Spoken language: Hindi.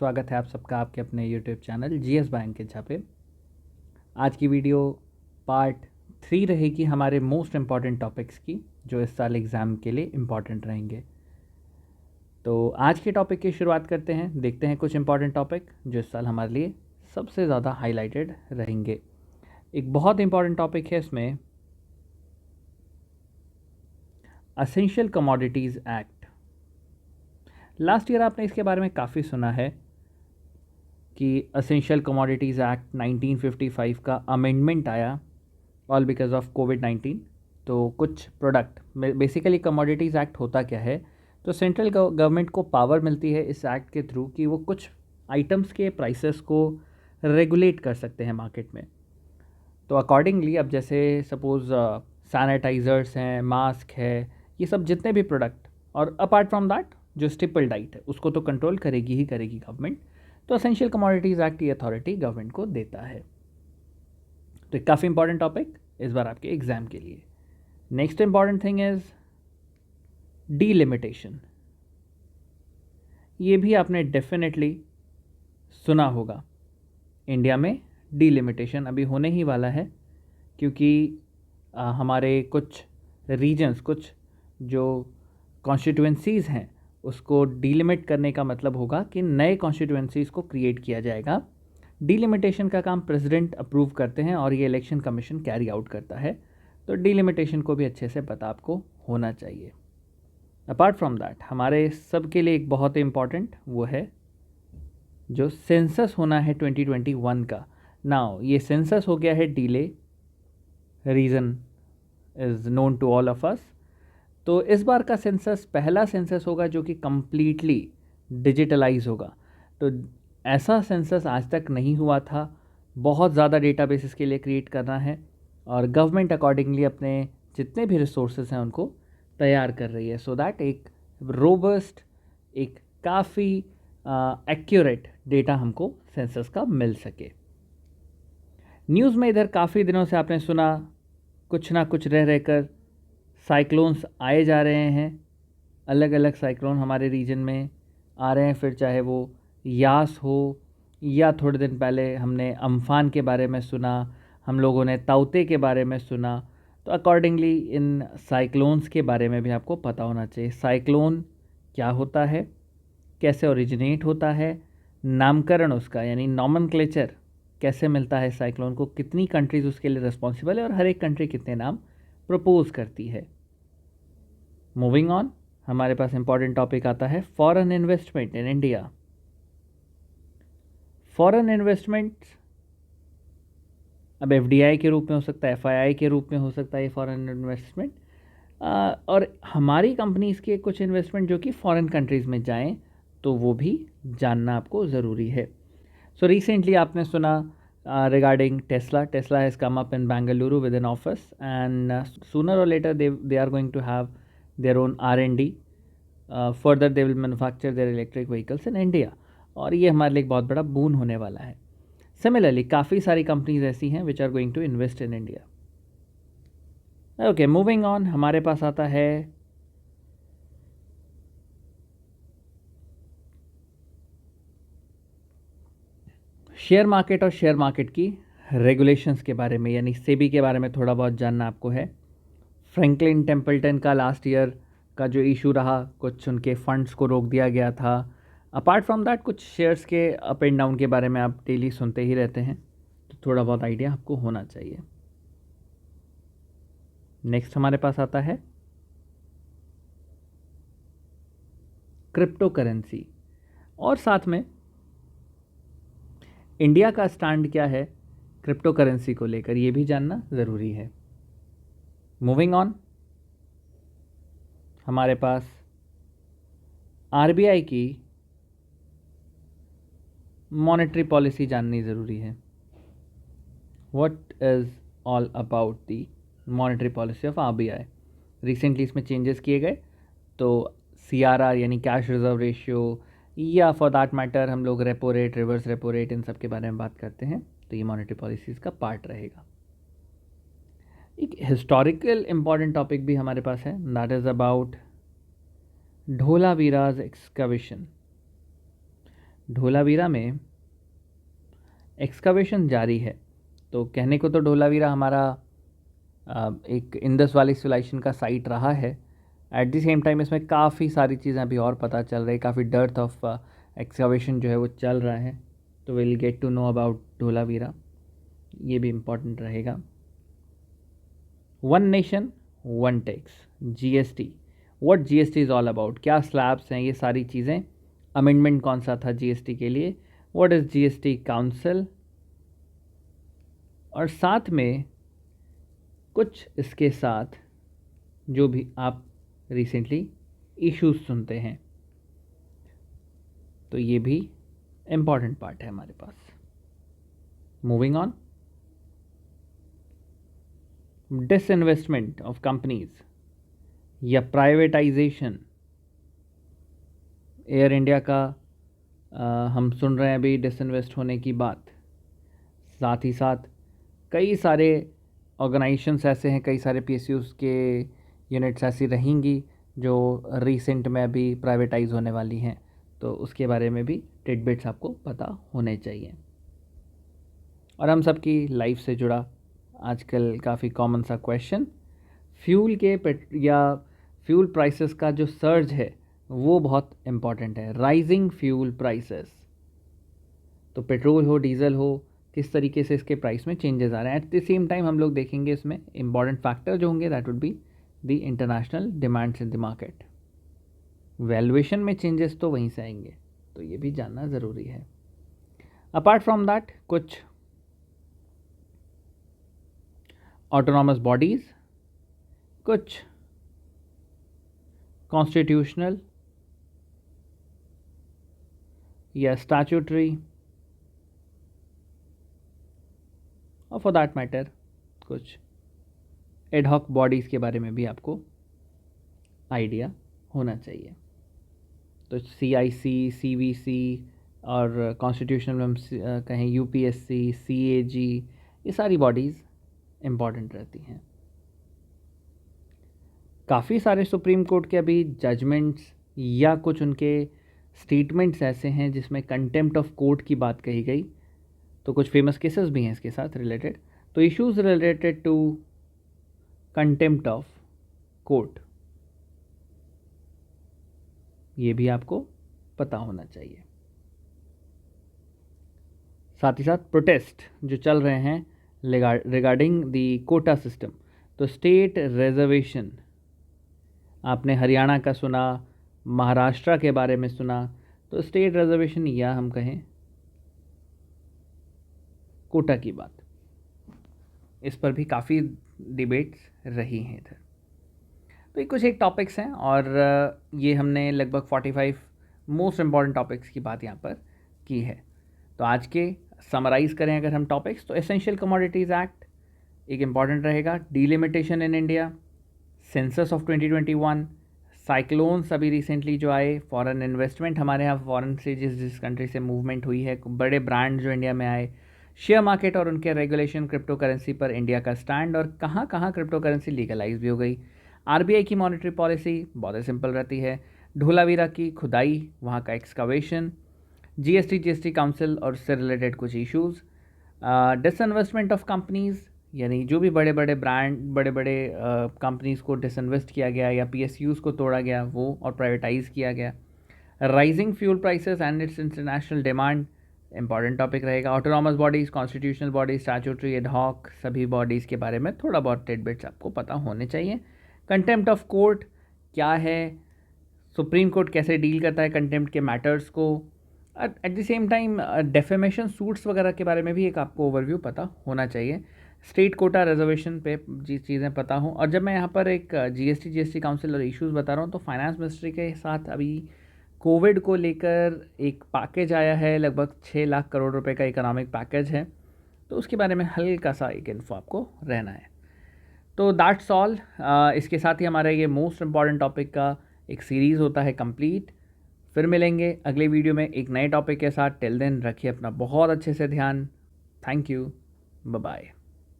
स्वागत है आप सबका आपके अपने यूट्यूब चैनल जीएस बैंक के जहाँ पे आज की वीडियो पार्ट 3 रहेगी हमारे मोस्ट इम्पॉर्टेंट टॉपिक्स की जो इस साल एग्ज़ाम के लिए इम्पॉर्टेंट रहेंगे। तो आज के टॉपिक की शुरुआत करते हैं, देखते हैं कुछ इम्पॉर्टेंट टॉपिक जो इस साल हमारे लिए सबसे ज़्यादा हाईलाइटेड रहेंगे। एक बहुत इम्पॉर्टेंट टॉपिक है इसमें essential commodities act. Last year आपने इसके बारे में काफ़ी सुना है कि असेंशियल कमोडिटीज़ एक्ट 1955 का अमेंडमेंट आया ऑल बिकॉज ऑफ कोविड-19। तो कुछ प्रोडक्ट बेसिकली कमोडिटीज़ एक्ट होता क्या है, तो सेंट्रल गवर्नमेंट को पावर मिलती है इस एक्ट के थ्रू कि वो कुछ आइटम्स के प्राइसेस को रेगुलेट कर सकते हैं मार्केट में। तो अकॉर्डिंगली अब जैसे सपोज़ सैनिटाइज़र्स हैं, मास्क है, ये सब जितने भी प्रोडक्ट और अपार्ट फ्रॉम दैट जो स्टेपल डाइट है उसको तो कंट्रोल करेगी ही करेगी गवर्नमेंट। तो असेंशियल कमोडिटीज़ एक्ट की अथॉरिटी गवर्नमेंट को देता है। तो एक काफ़ी इंपॉर्टेंट टॉपिक इस बार आपके एग्ज़ाम के लिए। Next important thing is delimitation. ये भी आपने डेफिनेटली सुना होगा। इंडिया में डीलिमिटेशन अभी होने ही वाला है क्योंकि हमारे कुछ रीजन्स, कुछ जो कॉन्स्टिट्यूएंसीज़ हैं उसको डीलिमिट करने का मतलब होगा कि नए कॉन्स्टिट्यूएंसीज़ को क्रिएट किया जाएगा। डीलिमिटेशन का काम प्रेसिडेंट अप्रूव करते हैं और ये इलेक्शन कमीशन कैरी आउट करता है। तो डीलिमिटेशन को भी अच्छे से पता आपको होना चाहिए। अपार्ट फ्रॉम दैट हमारे सब के लिए एक बहुत ही इम्पॉर्टेंट वो है जो सेंसस होना है 2021 का। नाउ ये सेंसस हो गया है delay, reason is known to all of us. तो इस बार का सेंसस पहला सेंसस होगा जो कि कम्प्लीटली डिजिटलाइज होगा। तो ऐसा सेंसस आज तक नहीं हुआ था। बहुत ज़्यादा डेटाबेसेस के लिए क्रिएट करना है और गवर्नमेंट अकॉर्डिंगली अपने जितने भी रिसोर्सेज हैं उनको तैयार कर रही है सो दैट एक रोबस्ट, एक काफ़ी एक्यूरेट डेटा हमको सेंसस का मिल सके। न्यूज़ में इधर काफ़ी दिनों से आपने सुना कुछ ना कुछ रह रहकर साइक्लोन्स आए जा रहे हैं। अलग अलग साइक्लोन हमारे रीजन में आ रहे हैं, फिर चाहे वो यास हो या थोड़े दिन पहले हमने अम्फान के बारे में सुना, हम लोगों ने ताउते के बारे में सुना। तो अकॉर्डिंगली इन साइक्लोन्स के बारे में भी आपको पता होना चाहिए। साइक्लोन क्या होता है, कैसे ओरिजिनेट होता है, नामकरण उसका यानी नॉमेनक्लेचर कैसे मिलता है साइक्लोन को, कितनी कंट्रीज़ उसके लिए रिस्पॉन्सिबल है और हर एक कंट्री कितने नाम प्रपोज करती है। मूविंग ऑन, हमारे पास इंपॉर्टेंट टॉपिक आता है foreign investment in India. Foreign investment अब एफडीआई के रूप में हो सकता है, एफआईआई के रूप में हो सकता है ये फॉरेन इन्वेस्टमेंट, और हमारी कंपनीज़ के कुछ इन्वेस्टमेंट जो कि फॉरेन कंट्रीज़ में जाएं तो वो भी जानना आपको ज़रूरी है। सो रिसेंटली आपने सुना regarding Tesla. Tesla has come up in Bangalore with an office, and sooner or later they are going to have their own R&D. Further they will manufacture their electric vehicles in India, और ये हमारे लिए एक बहुत बड़ा बून होने वाला है। सिमिलरली काफ़ी सारी कंपनीज ऐसी हैं which are going to invest in India. Okay, moving on, हमारे पास आता है शेयर मार्केट और शेयर मार्केट की रेगुलेशंस के बारे में, यानी सेबी के बारे में थोड़ा बहुत जानना आपको है। फ्रैंकलिन टेम्पल्टन का लास्ट ईयर का जो इशू रहा, कुछ उनके फंड्स को रोक दिया गया था। अपार्ट फ्रॉम दैट कुछ शेयर्स के अप एंड डाउन के बारे में आप डेली सुनते ही रहते हैं, तो थोड़ा बहुत आइडिया आपको होना चाहिए। नेक्स्ट हमारे पास आता है क्रिप्टो करेंसी, और साथ में इंडिया का स्टैंड क्या है क्रिप्टो करेंसी को लेकर, ये भी जानना ज़रूरी है। मूविंग ऑन, हमारे पास आरबीआई की मॉनेटरी पॉलिसी जाननी ज़रूरी है। What is all about the monetary policy of RBI. Recently इसमें चेंजेस किए गए, तो सीआरआर यानी कैश रिजर्व रेशियो, या फॉर दैट मैटर हम लोग repo rate, reverse repo rate, इन सब के बारे में बात करते हैं, तो ये मॉनेटरी पॉलिसीज़ का पार्ट रहेगा। एक हिस्टोरिकल इम्पॉर्टेंट टॉपिक भी हमारे पास है, that is about Dholavira's excavation. Dholavira में एक्सकवेशन जारी है। तो कहने को तो धोलावीरा हमारा एक इंडस वैली सिविलाइजेशन का साइट रहा है। एट द सेम टाइम इसमें काफ़ी सारी चीज़ें अभी और पता चल रही है, काफ़ी डर्थ ऑफ एक्सकवेशन जो है वो चल रहा है। तो will get to know about Dholavira, ये भी इम्पॉर्टेंट रहेगा। One nation one tax, GST, what GST is all about, क्या स्लैब्स हैं ये सारी चीज़ें, अमेंडमेंट कौन सा था GST के लिए, व्हाट इज़ GST काउंसिल, और साथ में कुछ इसके साथ जो भी आप रिसेंटली इश्यूज सुनते हैं, तो ये भी इम्पॉर्टेंट पार्ट है हमारे पास। Moving on, disinvestment of companies या प्राइवेटाइजेशन, एयर इंडिया का हम सुन रहे हैं अभी डिसइन्वेस्ट होने की बात। साथ ही साथ कई सारे ऑर्गेनाइजेशंस ऐसे हैं, कई सारे PSUs के यूनिट्स ऐसी रहेंगी जो रिसेंट में अभी प्राइवेटाइज होने वाली हैं। तो उसके बारे में भी टिडबिट्स आपको पता होने चाहिए। और हम सबकी लाइफ से जुड़ा आजकल काफ़ी कॉमन सा क्वेश्चन, फ्यूल के फ्यूल प्राइसेस का जो सर्ज है वो बहुत इम्पॉर्टेंट है। राइजिंग फ्यूल प्राइसेस, तो पेट्रोल हो डीजल हो, किस तरीके से इसके प्राइस में चेंजेस आ रहे हैं। एट द सेम टाइम हम लोग देखेंगे इसमें इंपॉर्टेंट फैक्टर जो होंगे, that would be the international demands in the market. Valuation में चेंजेस तो वहीं से आएंगे, तो ये भी जानना ज़रूरी है। अपार्ट फ्रॉम दैट, कुछ ऑटोनॉमस बॉडीज़, कुछ कॉन्स्टिट्यूशनल या स्टैट्यूटरी, और फॉर दैट मैटर कुछ एडहॉक बॉडीज़ के बारे में भी आपको आइडिया होना चाहिए। तो CIC, CVC और कॉन्स्टिट्यूशनल में हम कहें UPSC, CAG, ये सारी बॉडीज़ इम्पॉर्टेंट रहती हैं। काफ़ी सारे सुप्रीम कोर्ट के अभी जजमेंट्स या कुछ उनके स्टेटमेंट्स ऐसे हैं जिसमें कंटेम्प्ट ऑफ कोर्ट की बात कही गई। तो कुछ फेमस केसेस भी हैं इसके साथ रिलेटेड। तो issues related to contempt of court, ये भी आपको पता होना चाहिए। साथ ही साथ प्रोटेस्ट जो चल रहे हैं रिगार्डिंग दी कोटा सिस्टम, तो स्टेट रिजर्वेशन, आपने हरियाणा का सुना, महाराष्ट्र के बारे में सुना, तो स्टेट रिजर्वेशन या हम कहें कोटा की बात, इस पर भी काफ़ी डिबेट्स रही हैं इधर। तो ये कुछ एक टॉपिक्स हैं और ये हमने लगभग 45 मोस्ट इम्पॉर्टेंट टॉपिक्स की बात यहाँ पर की है। तो आज के समराइज़ करें अगर हम टॉपिक्स, तो एसेंशियल कमोडिटीज़ एक्ट एक इम्पॉर्टेंट रहेगा, delimitation in India, census of 2021, cyclones अभी रिसेंटली जो आए, फॉरेन इन्वेस्टमेंट हमारे यहाँ फॉरेन से जिस कंट्री से मूवमेंट हुई है, बड़े ब्रांड जो इंडिया में आए, शेयर मार्केट और उनके रेगुलेशन, क्रिप्टो करेंसी पर इंडिया का स्टैंड और कहाँ कहाँ क्रिप्टो करेंसी लीगलाइज भी हो गई, RBI की मॉनेटरी पॉलिसी बहुत ही सिंपल रहती है, धोलावीरा की खुदाई, वहाँ का एक्सकवेशन, GST काउंसिल और उससे रिलेटेड कुछ इश्यूज़, डिसइन्वेस्टमेंट ऑफ कंपनीज़, यानी जो भी बड़े बड़े ब्रांड बड़े बड़े कंपनीज़ को डिसइन्वेस्ट किया गया या PSUs को तोड़ा गया वो और प्राइवेटाइज़ किया गया, rising fuel prices and its international demand important topic रहेगा, autonomous bodies, constitutional bodies, statutory, ad hoc, सभी बॉडीज़ के बारे में थोड़ा बहुत टिडबिट्स आपको पता होने चाहिए। कंटेम्प्ट ऑफ कोर्ट क्या है, सुप्रीम कोर्ट कैसे डील करता है कंटेम्प्ट के मैटर्स को, at the same time defamation suits वगैरह के बारे में भी एक आपको ओवरव्यू पता होना चाहिए, स्टेट कोटा रिजर्वेशन पे जिस चीज़ें पता हों। और जब मैं यहाँ पर एक GST काउंसिल और इश्यूज़ बता रहा हूँ, तो फाइनेंस मिनिस्ट्री के साथ अभी कोविड को लेकर एक पैकेज आया है, लगभग 6 लाख करोड़ रुपए का इकोनॉमिक पैकेज है, तो उसके बारे में हल्का सा एक इन्फो आपको रहना है। तो दैट्स ऑल। इसके साथ ही हमारा ये मोस्ट इम्पॉर्टेंट टॉपिक का एक सीरीज़ होता है कंप्लीट। फिर मिलेंगे अगले वीडियो में एक नए टॉपिक के साथ। टिल देन रखिए अपना बहुत अच्छे से ध्यान। Thank you, bye bye.